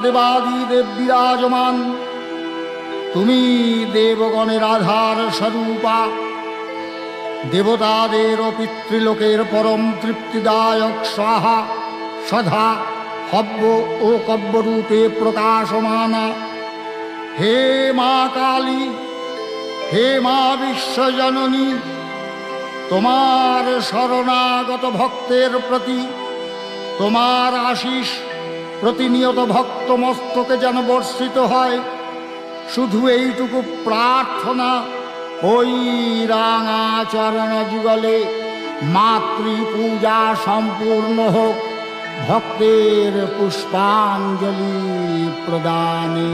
দেবাদিদেব বিরাজমান, তুমি দেবগণের আধার স্বরূপা, দেবতাদের ও পিতৃলোকের পরম তৃপ্তিদায়ক স্বাহা সধা হব্য ও কব্যরূপে প্রকাশমানা। হে মা কালী, হে মা বিশ্বজননী, তোমার শরণাগত ভক্তের প্রতি তোমার আশিস প্রতিনিয়ত ভক্ত মস্তকে যেন বর্ষিত হয়। শুধু এইটুকু প্রার্থনা, ওই রাঙা চরণ যুগলে মাতৃপূজা সম্পূর্ণ হোক ভক্তের পুষ্পাঞ্জলি প্রদানে।